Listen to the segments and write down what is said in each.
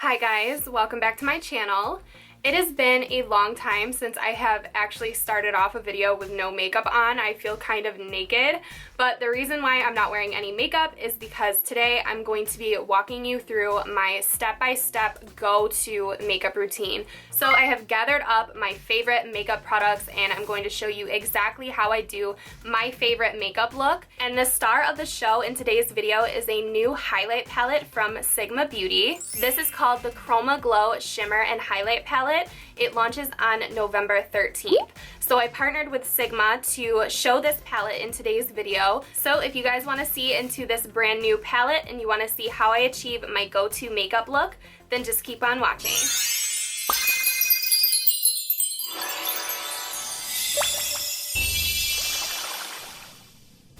Hi guys, welcome back to my channel. It has been a long time since I have actually started off a video with no makeup on. I feel kind of naked, but the reason why I'm not wearing any makeup is because today I'm going to be walking you through my step-by-step go-to makeup routine. So I have gathered up my favorite makeup products and I'm going to show you exactly how I do my favorite makeup look. And the star of the show in today's video is a new highlight palette from Sigma Beauty. This is called the Chroma Glow Shimmer and Highlight Palette. It launches on November 13th. So I partnered with Sigma to show this palette in today's video. So if you guys want to see into this brand new palette and you want to see how I achieve my go-to makeup look, then just keep on watching.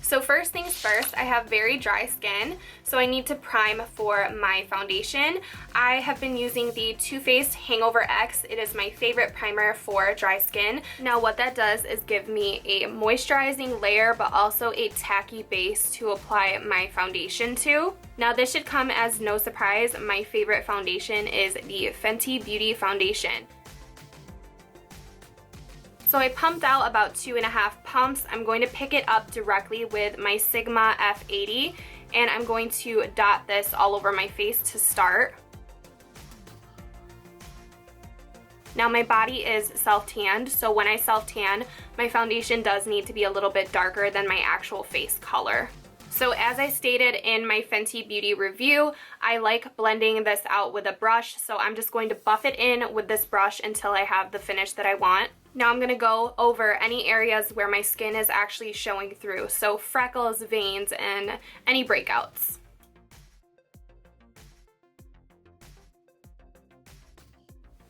So first things first, I have very dry skin, so I need to prime for my foundation. I have been using the Too Faced Hangover X. It is my favorite primer for dry skin. Now what that does is give me a moisturizing layer, but also a tacky base to apply my foundation to. Now this should come as no surprise, my favorite foundation is the Fenty Beauty foundation. So I pumped out about 2.5 pumps. I'm going to pick it up directly with my Sigma F80 and I'm going to dot this all over my face to start. Now my body is self-tanned, so when I self-tan, my foundation does need to be a little bit darker than my actual face color. So as I stated in my Fenty Beauty review, I like blending this out with a brush, so I'm just going to buff it in with this brush until I have the finish that I want. Now I'm going to go over any areas where my skin is actually showing through, so freckles, veins, and any breakouts.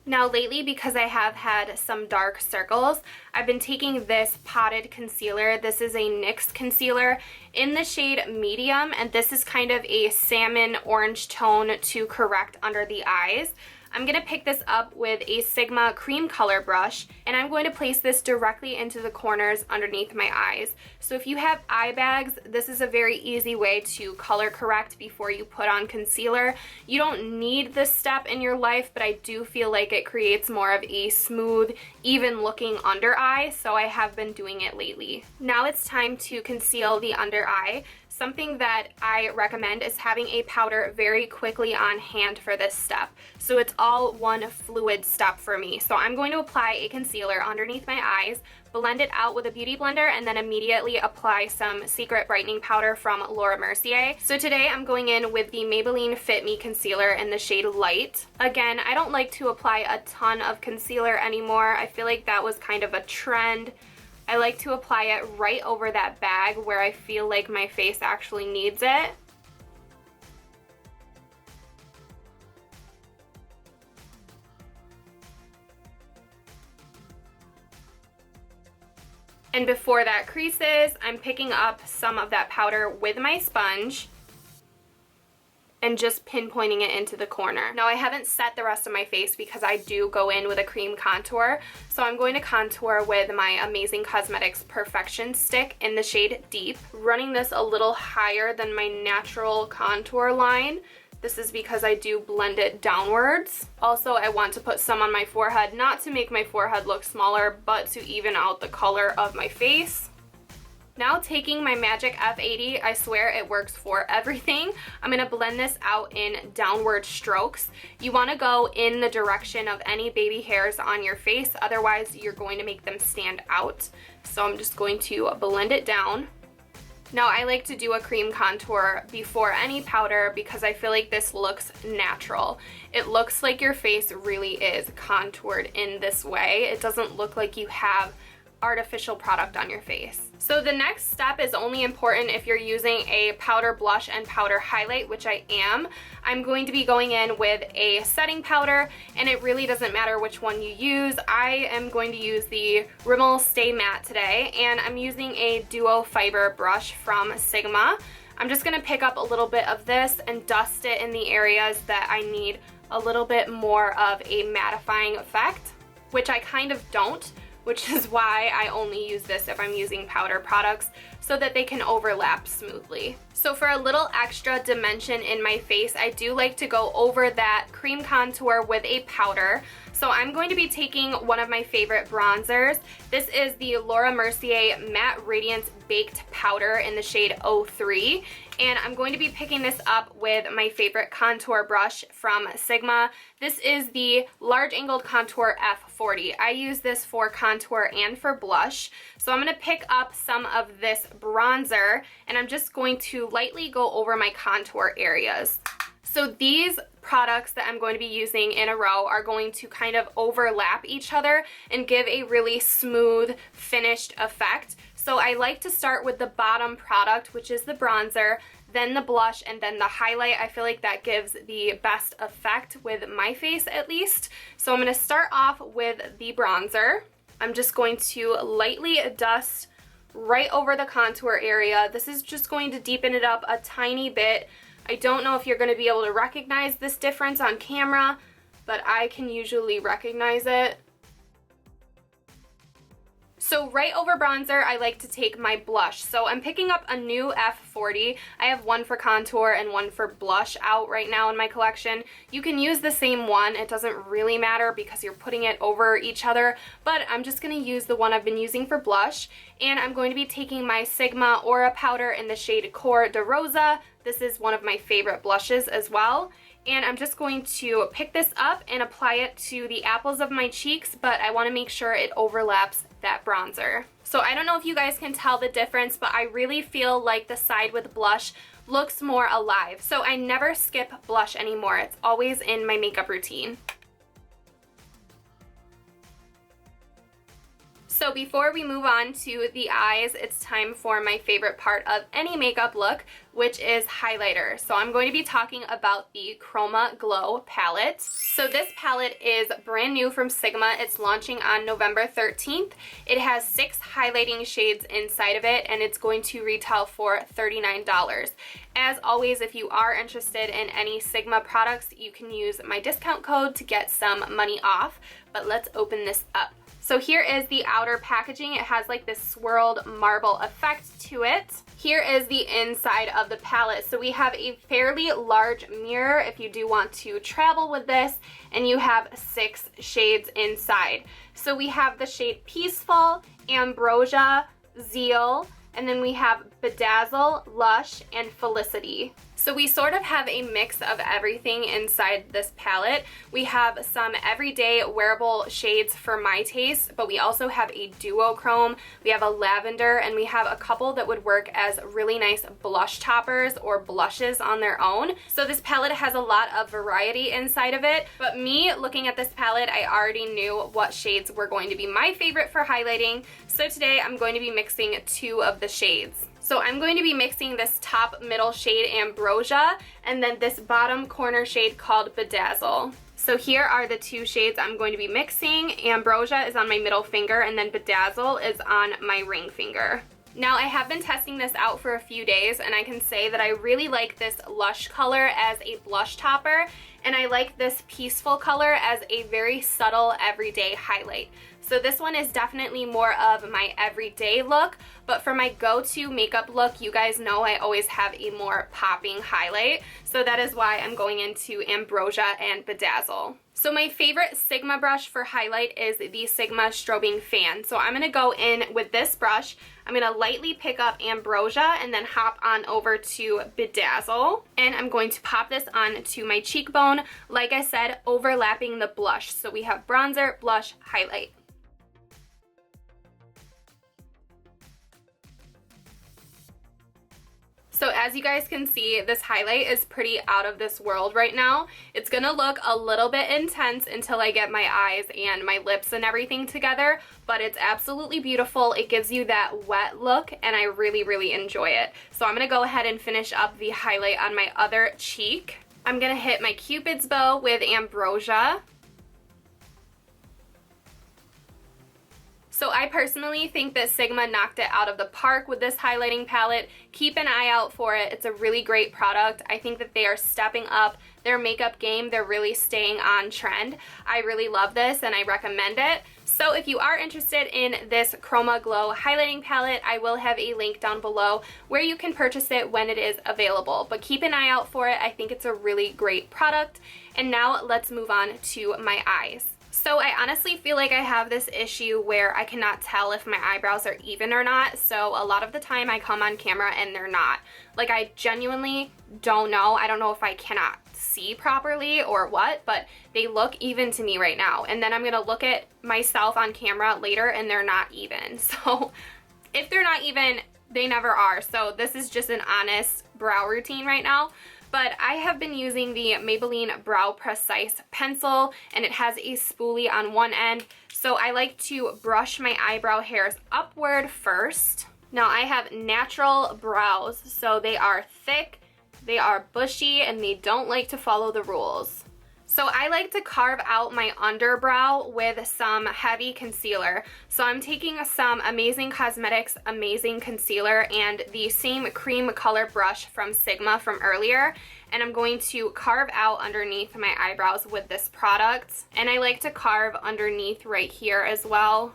Now lately, because I have had some dark circles, I've been taking this potted concealer. This is a NYX concealer in the shade medium, and this is kind of a salmon orange tone to correct under the eyes. I'm going to pick this up with a Sigma cream color brush and I'm going to place this directly into the corners underneath my eyes. So if you have eye bags, this is a very easy way to color correct before you put on concealer. You don't need this step in your life, but I do feel like it creates more of a smooth, even looking under eye, so I have been doing it lately. Now it's time to conceal the under eye. Something that I recommend is having a powder very quickly on hand for this step. So it's all one fluid step for me. So I'm going to apply a concealer underneath my eyes, blend it out with a beauty blender, and then immediately apply some Secret Brightening Powder from Laura Mercier. So today I'm going in with the Maybelline Fit Me Concealer in the shade Light. Again, I don't like to apply a ton of concealer anymore. I feel like that was kind of a trend. I like to apply it right over that bag where I feel like my face actually needs it. And before that creases, I'm picking up some of that powder with my sponge and just pinpointing it into the corner. Now I haven't set the rest of my face because I do go in with a cream contour, so I'm going to contour with my Amazing Cosmetics Perfection Stick in the shade Deep, running this a little higher than my natural contour line. This is because I do blend it downwards. Also, I want to put some on my forehead, not to make my forehead look smaller, but to even out the color of my face. Now taking my Magic F80, I swear it works for everything. I'm going to blend this out in downward strokes. You want to go in the direction of any baby hairs on your face, otherwise you're going to make them stand out. So I'm just going to blend it down. Now I like to do a cream contour before any powder because I feel like this looks natural. It looks like your face really is contoured in this way. It doesn't look like you have artificial product on your face. So the next step is only important if you're using a powder blush and powder highlight, which I am. I'm going to be going in with a setting powder, and it really doesn't matter which one you use. I am going to use the Rimmel Stay Matte today, and I'm using a duo fiber brush from Sigma. I'm just going to pick up a little bit of this and dust it in the areas that I need a little bit more of a mattifying effect, which I kind of don't which is why I only use this if I'm using powder products, so that they can overlap smoothly. So for a little extra dimension in my face, I do like to go over that cream contour with a powder. So I'm going to be taking one of my favorite bronzers. This is the Laura Mercier Matte Radiance Baked Powder in the shade 03. And I'm going to be picking this up with my favorite contour brush from Sigma. This is the Large Angled Contour F40. I use this for contour and for blush. So I'm going to pick up some of this bronzer, and I'm just going to lightly go over my contour areas. So these products that I'm going to be using in a row are going to kind of overlap each other and give a really smooth finished effect. So I like to start with the bottom product, which is the bronzer, then the blush, and then the highlight. I feel like that gives the best effect with my face at least. So I'm going to start off with the bronzer. I'm just going to lightly dust right over the contour area. This is just going to deepen it up a tiny bit. I don't know if you're going to be able to recognize this difference on camera, but I can usually recognize it. So right over bronzer, I like to take my blush. So I'm picking up a new F40. I have one for contour and one for blush out right now in my collection. You can use the same one. It doesn't really matter because you're putting it over each other, but I'm just going to use the one I've been using for blush. And I'm going to be taking my Sigma Aura powder in the shade Core de Rosa. This is one of my favorite blushes as well. And I'm just going to pick this up and apply it to the apples of my cheeks, but I want to make sure it overlaps that bronzer. So I don't know if you guys can tell the difference, but I really feel like the side with blush looks more alive. So I never skip blush anymore. It's always in my makeup routine. So before we move on to the eyes, it's time for my favorite part of any makeup look, which is highlighter. So I'm going to be talking about the Chroma Glow palette. So this palette is brand new from Sigma. It's launching on November 13th. It has 6 highlighting shades inside of it, and it's going to retail for $39. As always, if you are interested in any Sigma products, you can use my discount code to get some money off. But let's open this up. So here is the outer packaging. It has like this swirled marble effect to it. Here is the inside of the palette. So we have a fairly large mirror if you do want to travel with this, and you have 6 shades inside. So we have the shade Peaceful, Ambrosia, Zeal, and then we have Bedazzle, Lush, and Felicity. So we sort of have a mix of everything inside this palette. We have some everyday wearable shades for my taste, but we also have a duochrome, we have a lavender, and we have a couple that would work as really nice blush toppers or blushes on their own. So this palette has a lot of variety inside of it, but me looking at this palette, I already knew what shades were going to be my favorite for highlighting. So today I'm going to be mixing 2 of the shades. So I'm going to be mixing this top middle shade Ambrosia and then this bottom corner shade called Bedazzle. So here are the 2 shades I'm going to be mixing. Ambrosia is on my middle finger and then Bedazzle is on my ring finger. Now I have been testing this out for a few days, and I can say that I really like this Lush color as a blush topper, and I like this Peaceful color as a very subtle everyday highlight. So this one is definitely more of my everyday look, but for my go-to makeup look, you guys know I always have a more popping highlight. So that is why I'm going into Ambrosia and Bedazzle. So my favorite Sigma brush for highlight is the Sigma Strobing Fan. So I'm going to go in with this brush. I'm going to lightly pick up Ambrosia and then hop on over to Bedazzle. And I'm going to pop this onto my cheekbone, like I said, overlapping the blush. So we have bronzer, blush, highlight. So as you guys can see, this highlight is pretty out of this world right now. It's gonna look a little bit intense until I get my eyes and my lips and everything together, but it's absolutely beautiful. It gives you that wet look, and I really, really enjoy it. So I'm gonna go ahead and finish up the highlight on my other cheek. I'm gonna hit my Cupid's bow with Ambrosia. So I personally think that Sigma knocked it out of the park with this highlighting palette. Keep an eye out for it. It's a really great product. I think that they are stepping up their makeup game. They're really staying on trend. I really love this and I recommend it. So if you are interested in this Chroma Glow highlighting palette, I will have a link down below where you can purchase it when it is available. But keep an eye out for it. I think it's a really great product. And now let's move on to my eyes. So I honestly feel like I have this issue where I cannot tell if my eyebrows are even or not. So a lot of the time I come on camera and they're not. Like, I genuinely don't know. I don't know if I cannot see properly or what, but they look even to me right now. And then I'm gonna look at myself on camera later and they're not even. So if they're not even, they never are. So this is just an honest brow routine right now. But I have been using the Maybelline Brow Precise pencil, and it has a spoolie on one end. So I like to brush my eyebrow hairs upward first. Now I have natural brows, so they are thick, they are bushy, and they don't like to follow the rules. So I like to carve out my underbrow with some heavy concealer. So I'm taking some Amazing Cosmetics Amazing Concealer and the same cream color brush from Sigma from earlier, and I'm going to carve out underneath my eyebrows with this product. And I like to carve underneath right here as well.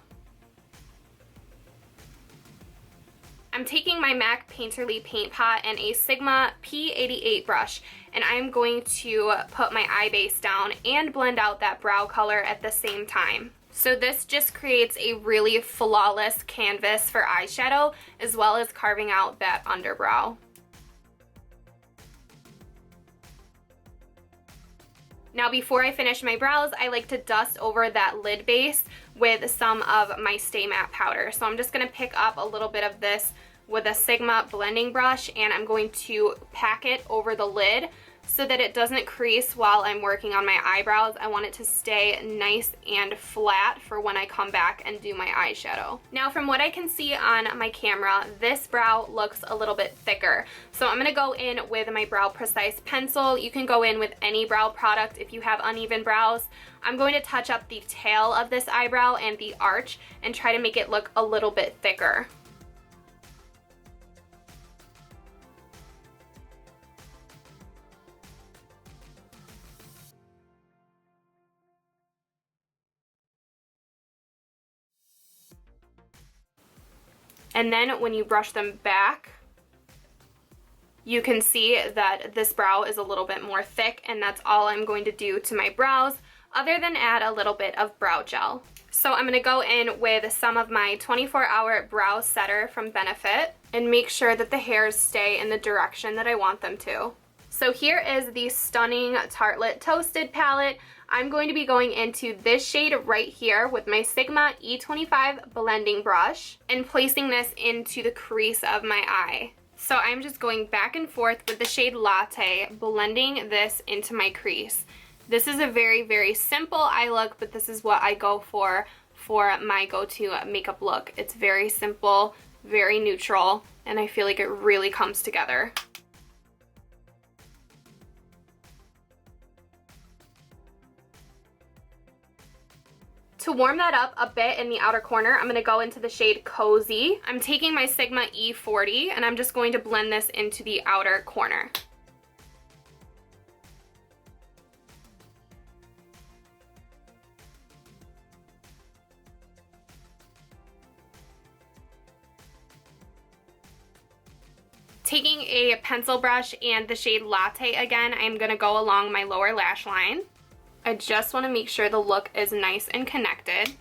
I'm taking my MAC Painterly Paint Pot and a Sigma P88 brush, and I'm going to put my eye base down and blend out that brow color at the same time. So this just creates a really flawless canvas for eyeshadow, as well as carving out that underbrow. Now before I finish my brows, I like to dust over that lid base with some of my Stay Matte powder. So I'm just going to pick up a little bit of this with a Sigma blending brush, and I'm going to pack it over the lid so that it doesn't crease while I'm working on my eyebrows. I want it to stay nice and flat for when I come back and do my eyeshadow. Now from what I can see on my camera, this brow looks a little bit thicker. So I'm going to go in with my Brow Precise pencil. You can go in with any brow product if you have uneven brows. I'm going to touch up the tail of this eyebrow and the arch and try to make it look a little bit thicker. And then when you brush them back, you can see that this brow is a little bit more thick, and that's all I'm going to do to my brows, other than add a little bit of brow gel. So I'm going to go in with some of my 24-hour brow setter from Benefit and make sure that the hairs stay in the direction that I want them to. So here is the stunning Tartelette Toasted palette. I'm going to be going into this shade right here with my Sigma E25 blending brush and placing this into the crease of my eye. So I'm just going back and forth with the shade Latte, blending this into my crease. This is a very, very simple eye look, but this is what I go for my go-to makeup look. It's very simple, very neutral, and I feel like it really comes together. To warm that up a bit in the outer corner, I'm going to go into the shade Cozy. I'm taking my Sigma E40 and I'm just going to blend this into the outer corner. Taking a pencil brush and the shade Latte again, I'm going to go along my lower lash line. I just want to make sure the look is nice and connected.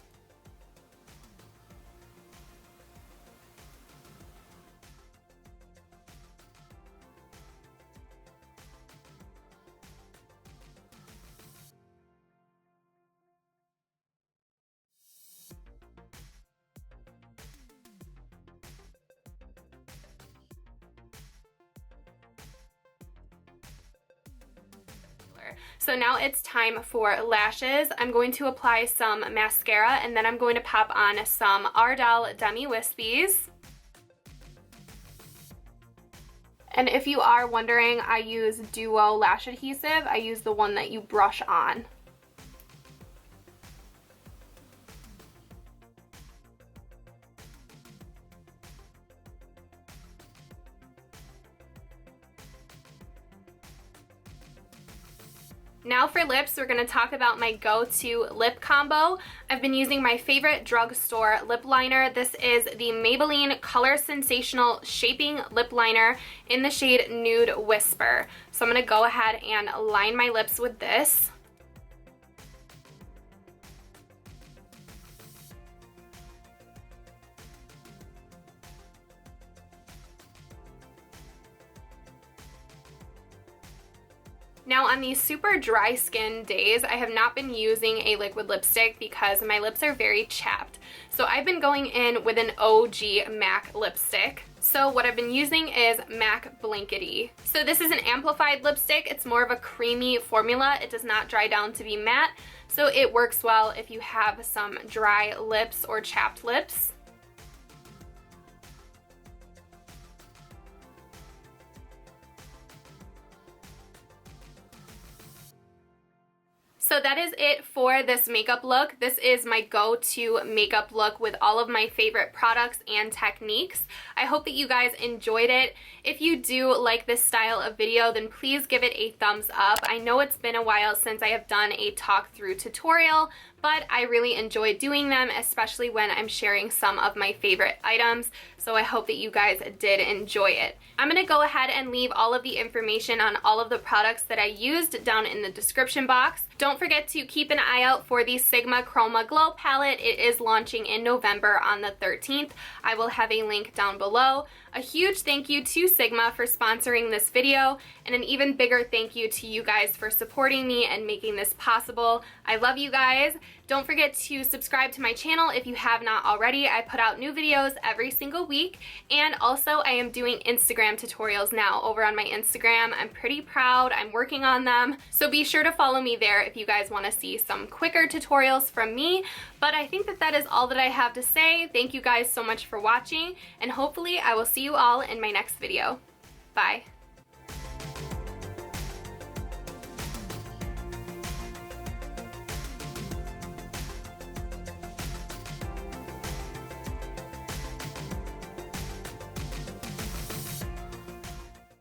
So now it's time for lashes. I'm going to apply some mascara and then I'm going to pop on some Ardell Demi Wispies. And if you are wondering, I use Duo Lash Adhesive. I use the one that you brush on. Now for lips, we're going to talk about my go-to lip combo. I've been using my favorite drugstore lip liner. This is the Maybelline Color Sensational Shaping Lip Liner in the shade Nude Whisper. So I'm going to go ahead and line my lips with this. Now on these super dry skin days, I have not been using a liquid lipstick because my lips are very chapped. So I've been going in with an OG MAC lipstick. So what I've been using is MAC Blankety. So this is an amplified lipstick. It's more of a creamy formula. It does not dry down to be matte. So it works well if you have some dry lips or chapped lips. So that is it for this makeup look. This is my go-to makeup look with all of my favorite products and techniques. I hope that you guys enjoyed it. If you do like this style of video, then please give it a thumbs up. I know it's been a while since I have done a talk through tutorial, but I really enjoy doing them, especially when I'm sharing some of my favorite items. So I hope that you guys did enjoy it. I'm going to go ahead and leave all of the information on all of the products that I used down in the description box. Don't forget to keep an eye out for the Sigma Chroma Glow palette. It is launching in November on the 13th. I will have a link down below. A huge thank you to Sigma for sponsoring this video, and an even bigger thank you to you guys for supporting me and making this possible. I love you guys. Don't forget to subscribe to my channel if you have not already. I put out new videos every single week, and also I am doing Instagram tutorials now over on my Instagram. I'm pretty proud. I'm working on them. So be sure to follow me there if you guys want to see some quicker tutorials from me. But I think that is all that I have to say. Thank you guys so much for watching, and hopefully I will see you all in my next video. Bye.